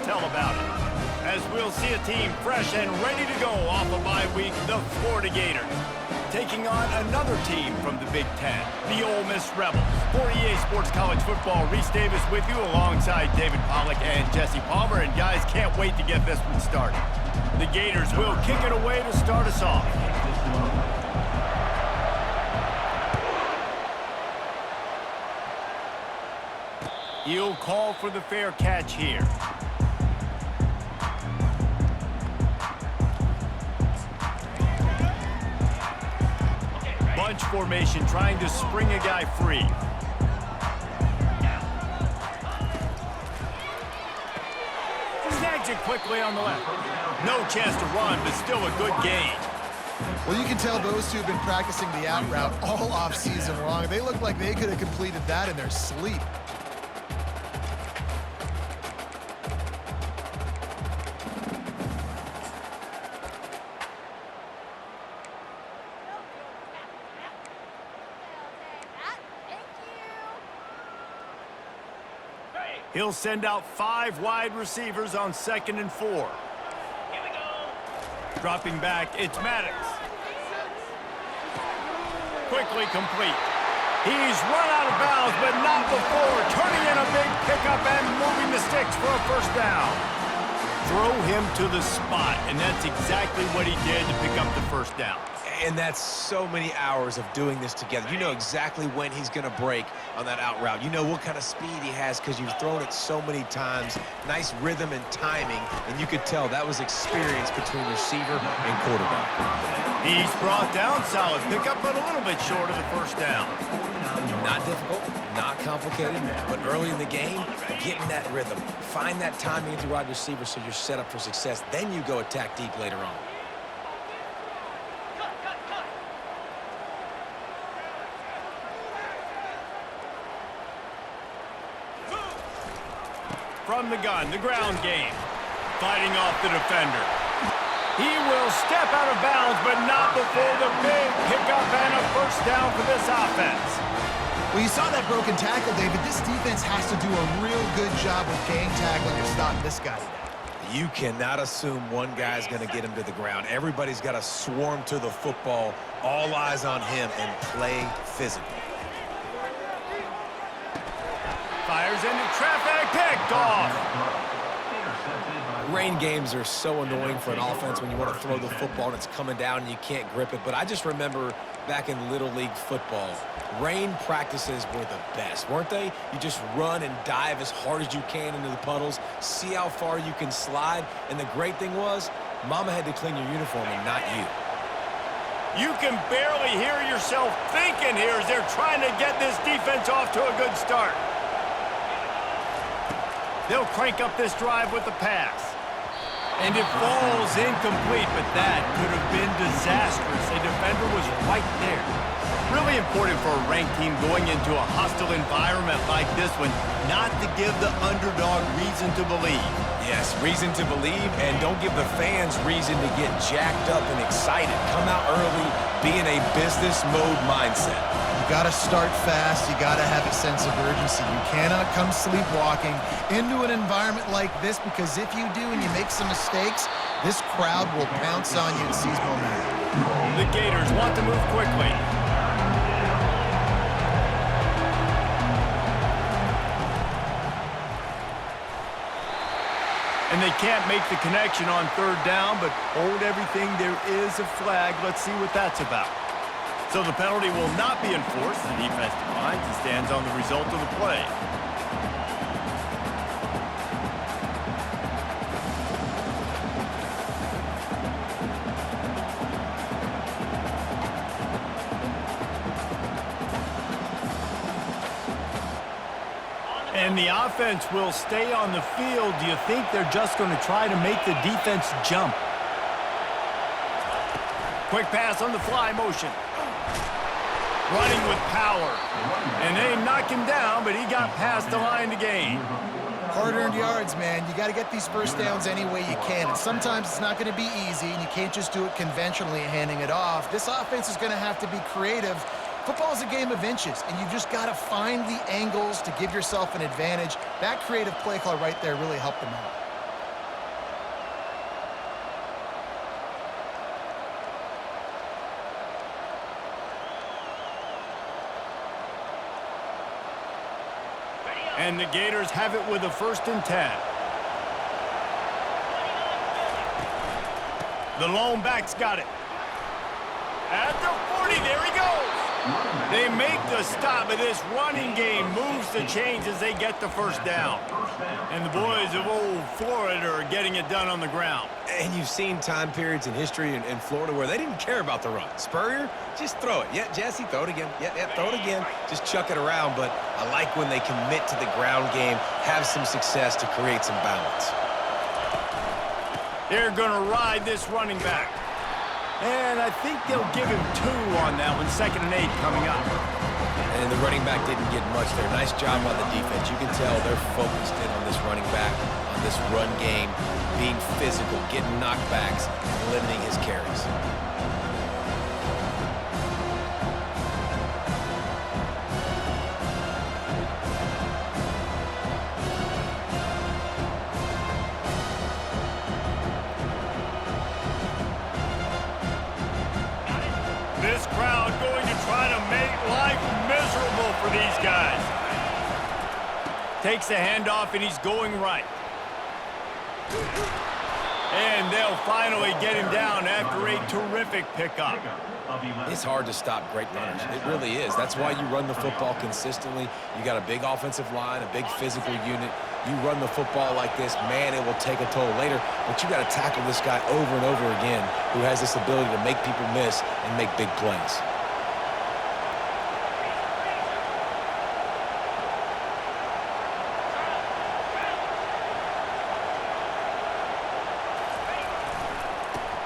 tell about it. As we'll see a team fresh and ready to go off a bye week, the Florida Gators, taking on another team from the Big Ten, the Ole Miss Rebels. For EA Sports College Football, Reese Davis with you alongside David Pollack and Jesse Palmer. And guys, can't wait to get this one started. The Gators will kick it away to start us off. He'll call for the fair catch here. Bunch formation, trying to spring a guy free. Snags it quickly on the left. No chance to run, but still a good gain. Well, you can tell those two have been practicing the out route all off-season long. They look like they could have completed that in their sleep. He'll send out 5 wide receivers on 2nd and 4. Here we go. Dropping back, it's Maddox. Quickly complete. He's run out of bounds, but not before turning in a big pickup and moving the sticks for a first down. Throw him to the spot, and that's exactly what he did to pick up the first down. And that's so many hours of doing this together. You know exactly when he's going to break on that out route. You know what kind of speed he has because you've thrown it so many times. Nice rhythm and timing, and you could tell that was experience between receiver and quarterback. He's brought down, solid pickup, but a little bit short of the first down. Not difficult, not complicated, but early in the game, get in that rhythm. Find that timing with your wide receiver so you're set up for success. Then you go attack deep later on. From the gun, the ground game. Fighting off the defender. He will step out of bounds, but not before the big pickup and a first down for this offense. Well, you saw that broken tackle, David. This defense has to do a real good job with gang tackling to stop this guy today. You cannot assume one guy's going to get him to the ground. Everybody's got to swarm to the football, all eyes on him, and play physical. Fires into traffic, picked off. Rain games are so annoying for an offense when you want to throw the football and it's coming down and you can't grip it. But I just remember back in Little League football, rain practices were the best, weren't they? You just run and dive as hard as you can into the puddles, see how far you can slide. And the great thing was, Mama had to clean your uniform and not you. You can barely hear yourself thinking here as they're trying to get this defense off to a good start. They'll crank up this drive with the pass. And it falls incomplete, but that could have been disastrous. A defender was right there. Really important for a ranked team going into a hostile environment like this one, not to give the underdog reason to believe. Yes, reason to believe, and don't give the fans reason to get jacked up and excited. Come out early, be in a business mode mindset. You got to start fast. You got to have a sense of urgency. You cannot come sleepwalking into an environment like this, because if you do and you make some mistakes, this crowd will pounce on you and seize momentum. The Gators want to move quickly. And they can't make the connection on 3rd down, but hold everything. There is a flag. Let's see what that's about. So the penalty will not be enforced. The defense declines and stands on the result of the play. And the offense will stay on the field. Do you think they're just going to try to make the defense jump? Quick pass on the fly motion. Running with power. And they knock him down, but he got past the line to gain. Hard-earned yards, man. You got to get these first downs any way you can. And sometimes it's not going to be easy, and you can't just do it conventionally handing it off. This offense is going to have to be creative. Football is a game of inches, and you've just got to find the angles to give yourself an advantage. That creative play call right there really helped them out. And the Gators have it with a 1st and 10. The lone back's got it. At the 40, there he goes. They make the stop, but this running game moves the chains as they get the 1st down. And the boys of old Florida are getting it done on the ground. And you've seen time periods in history in Florida where they didn't care about the run. Spurrier, just throw it. Yeah, Jesse, throw it again. Yeah, throw it again. Just chuck it around. But I like when they commit to the ground game, have some success to create some balance. They're going to ride this running back. And I think they'll give him 2 on that one. 2nd and 8 coming up. And the running back didn't get much there. Nice job on the defense. You can tell they're focused in on this running back, on this run game, being physical, getting knockbacks, and limiting his carries. This crowd going to try to make life miserable for these guys. Takes the handoff, and he's going right. And they'll finally get him down after a terrific pickup. It's hard to stop great runners. It really is. That's why you run the football consistently. You got a big offensive line, a big physical unit. You run the football like this, man, it will take a toll later. But you got to tackle this guy over and over again who has this ability to make people miss and make big plays.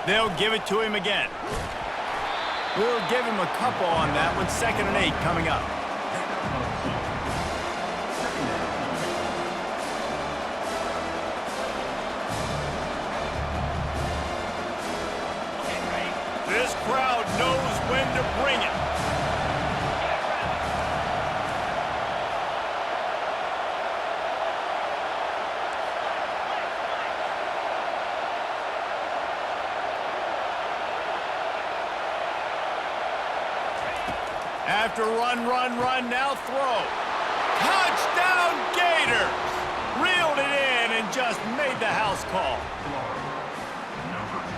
They'll give it to him again. We'll give him a couple on that one. 2nd and 8 coming up. This crowd knows when to bring it. After run, now throw. Touchdown Gators! Reeled it in and just made the house call.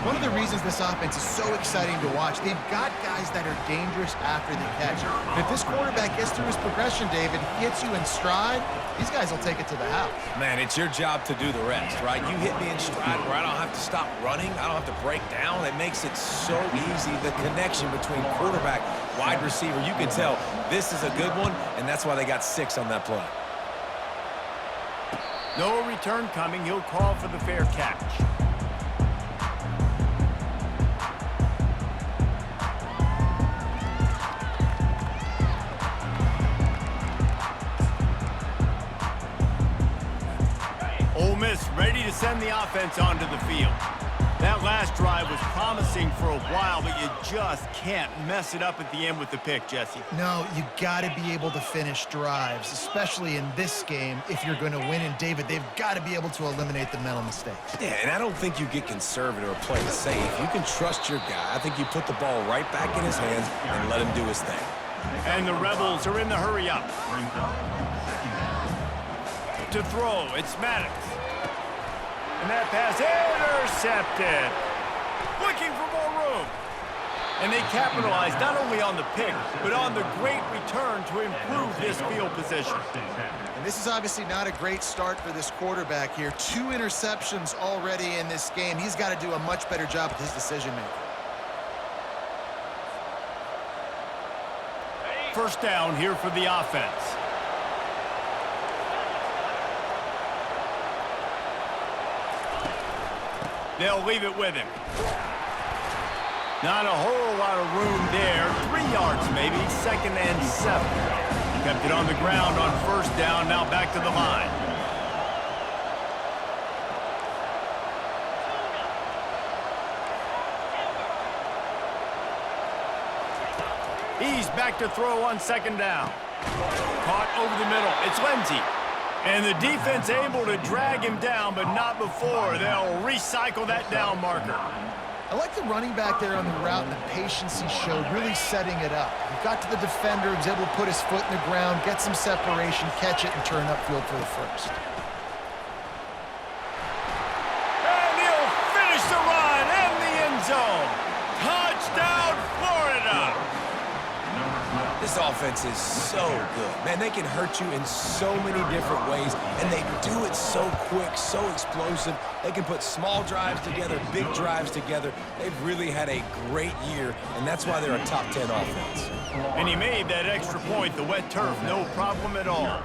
One of the reasons this offense is so exciting to watch, they've got guys that are dangerous after the catch. And if this quarterback gets through his progression, David, hits you in stride, these guys will take it to the house. Man, it's your job to do the rest, right? You hit me in stride where I don't have to stop running. I don't have to break down. It makes it so easy. The connection between quarterback, wide receiver, you can tell this is a good one, and that's why they got 6 on that play. No return coming. He'll call for the fair catch. Ole Miss ready to send the offense onto the field. That last drive was promising for a while, but you just can't mess it up at the end with the pick, Jesse. No, you got to be able to finish drives, especially in this game if you're going to win. And, David, they've got to be able to eliminate the mental mistakes. Yeah, and I don't think you get conservative or play it safe. You can trust your guy. I think you put the ball right back in his hands and let him do his thing. And the Rebels are in the hurry up. To throw, it's Maddox. And that pass intercepted. Looking for more room. And they capitalized not only on the pick, but on the great return to improve this field position. And this is obviously not a great start for this quarterback here. 2 interceptions already in this game. He's got to do a much better job with his decision-making. First down here for the offense. They'll leave it with him. Not a whole lot of room there. 3 yards maybe, 2nd and 7. Kept it on the ground on first down, now back to the line. He's back to throw on 2nd down. Caught over the middle. It's Lindsey. And the defense able to drag him down, but not before. They'll recycle that down marker. I like the running back there on the route and the patience he showed, really setting it up. He got to the defender, he was able to put his foot in the ground, get some separation, catch it, and turn upfield for the first. And he'll finish the run in the end zone. Touchdown, Florida! This offense is so good. Man, they can hurt you in so many different ways, and they do it so quick, so explosive. They can put small drives together, big drives together. They've really had a great year, and that's why they're a top 10 offense. And he made that extra point, the wet turf, no problem at all.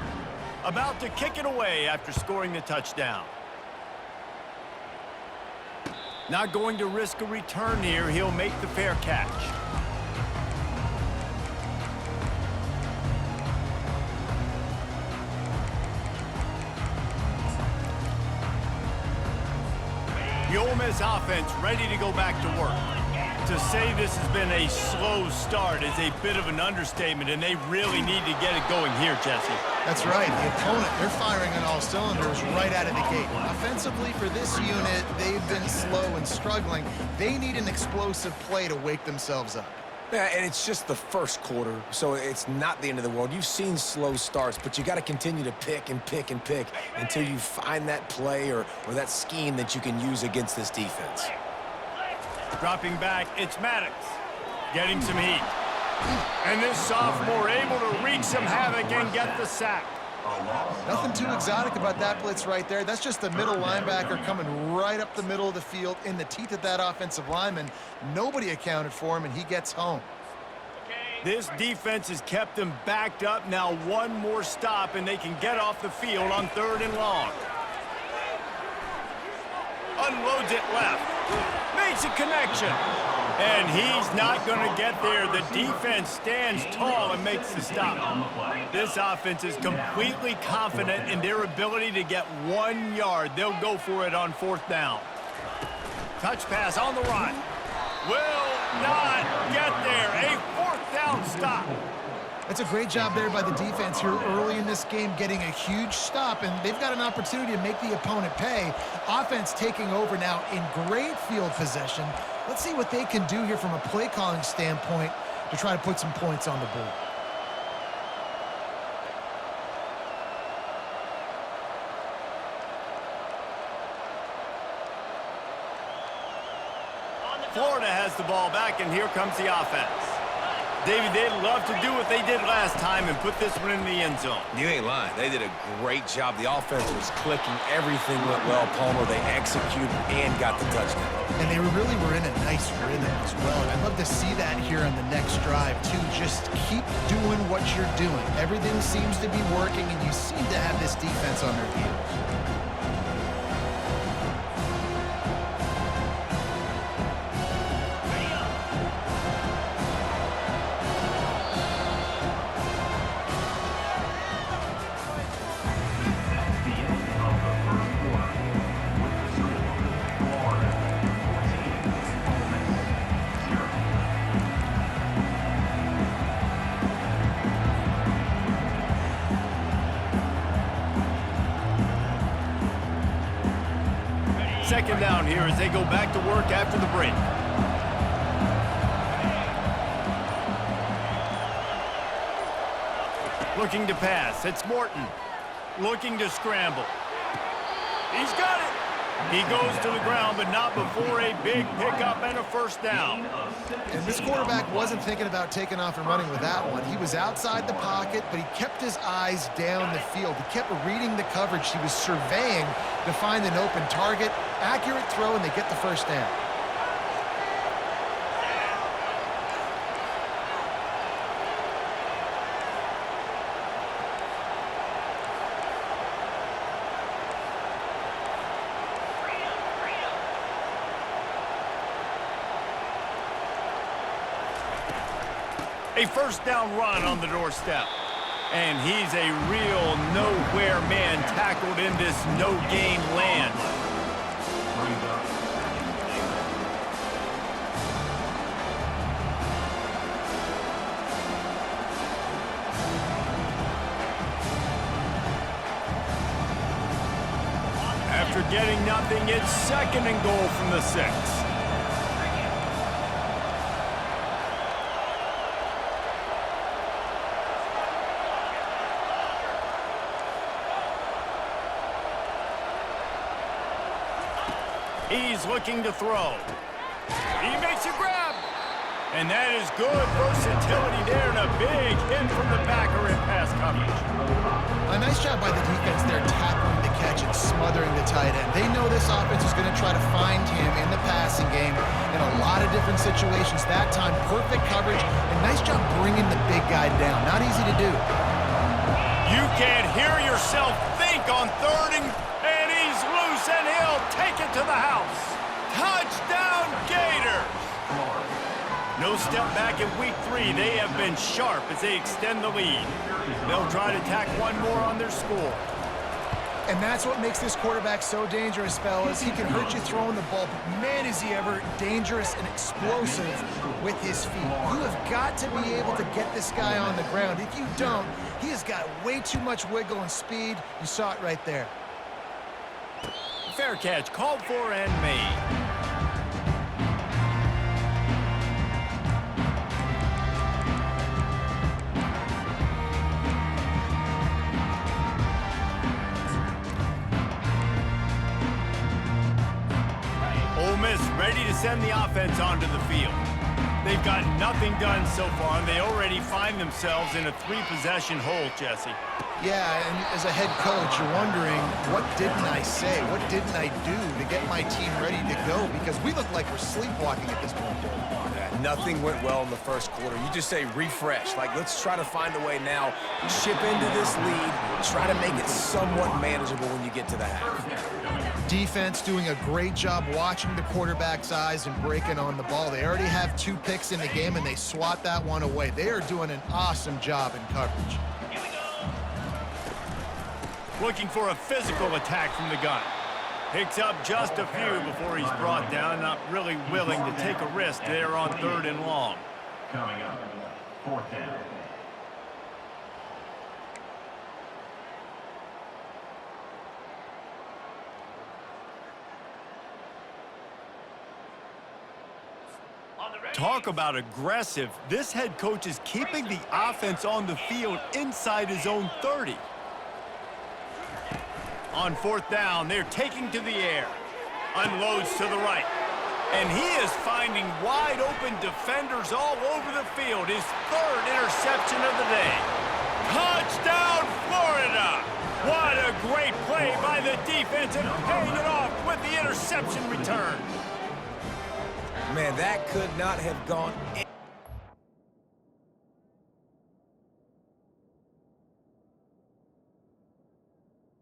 About to kick it away after scoring the touchdown. Not going to risk a return here. He'll make the fair catch. The Ole Miss offense ready to go back to work. To say this has been a slow start is a bit of an understatement, and they really need to get it going here, Jesse. That's right. The opponent, they're firing on all cylinders right out of the gate. Offensively, for this unit, they've been slow and struggling. They need an explosive play to wake themselves up. Yeah, and it's just the first quarter, so it's not the end of the world. You've seen slow starts, but you got to continue to pick and pick and pick until you find that play or that scheme that you can use against this defense. Dropping back, it's Maddox. Getting some heat. And this sophomore able to wreak some havoc and get the sack. Nothing too exotic about that blitz right there. That's just the middle linebacker coming right up the middle of the field in the teeth of that offensive lineman. Nobody accounted for him, and he gets home. This defense has kept them backed up. Now one more stop, and they can get off the field on 3rd and long. Unloads it left. Makes a connection. And he's not going to get there. The defense stands tall and makes the stop. This offense is completely confident in their ability to get 1 yard. They'll go for it on 4th down. Touch pass on the run. Will not get there. A 4th down stop. That's a great job there by the defense here early in this game, getting a huge stop, and they've got an opportunity to make the opponent pay. Offense taking over now in great field possession. Let's see what they can do here from a play calling standpoint to try to put some points on the board. Florida has the ball back, and here comes the offense. Davey, they'd love to do what they did last time and put this one in the end zone. You ain't lying. They did a great job. The offense was clicking. Everything went well, Palmer. They executed and got the touchdown. And they really were in a nice rhythm as well. And I'd love to see that here on the next drive, too. Just keep doing what you're doing. Everything seems to be working, and you seem to have this defense on their heels. Second down here as they go back to work after the break. Looking to pass. It's Morton. Looking to scramble. He's got it. He goes to the ground, but not before a big pickup and a 1st down. And this quarterback wasn't thinking about taking off and running with that one. He was outside the pocket, but he kept his eyes down the field. He kept reading the coverage. He was surveying to find an open target. Accurate throw, and they get the 1st down. A 1st down run on the doorstep. And he's a real nowhere man tackled in this no-gain land. After getting nothing, it's 2nd and goal from the 6. He's looking to throw. He makes a grab. And that is good versatility there and a big hit from the backer in pass coverage. A nice job by the defense there tackling the catch and smothering the tight end. They know this offense is going to try to find him in the passing game in a lot of different situations. That time, perfect coverage and nice job bringing the big guy down. Not easy to do. You can't hear yourself think on third and he's loose and he'll take it to the house. Touchdown Gators! No step back in week 3. They have been sharp as they extend the lead. They'll try to tack one more on their score. And that's what makes this quarterback so dangerous, fellas. He can hurt you throwing the ball, but man, is he ever dangerous and explosive with his feet. You have got to be able to get this guy on the ground. If you don't, he has got way too much wiggle and speed. You saw it right there. Fair catch, called for and made. Ole Miss ready to send the offense onto the field. They've got nothing done so far, and they already find themselves in a 3-possession hole, Jesse. Yeah, and as a head coach, you're wondering, what didn't I say? What didn't I do to get my team ready to go? Because we look like we're sleepwalking at this point. Yeah, nothing went well in the first quarter. You just say refresh. Like, let's try to find a way now, chip into this lead, try to make it somewhat manageable when you get to the half. Defense doing a great job watching the quarterback's eyes and breaking on the ball. They already have 2 picks in the game, and they swat that one away. They are doing an awesome job in coverage. Looking for a physical attack from the gun. Picks up just a few before he's brought down. Not really willing to take a risk there on 3rd and long. Coming up, 4th down. Talk about aggressive. This head coach is keeping the offense on the field inside his own 30. On 4th down, they're taking to the air. Unloads to the right. And he is finding wide open defenders all over the field. His 3rd interception of the day. Touchdown, Florida! What a great play by the defense and paying it off with the interception return. Man, that could not have gone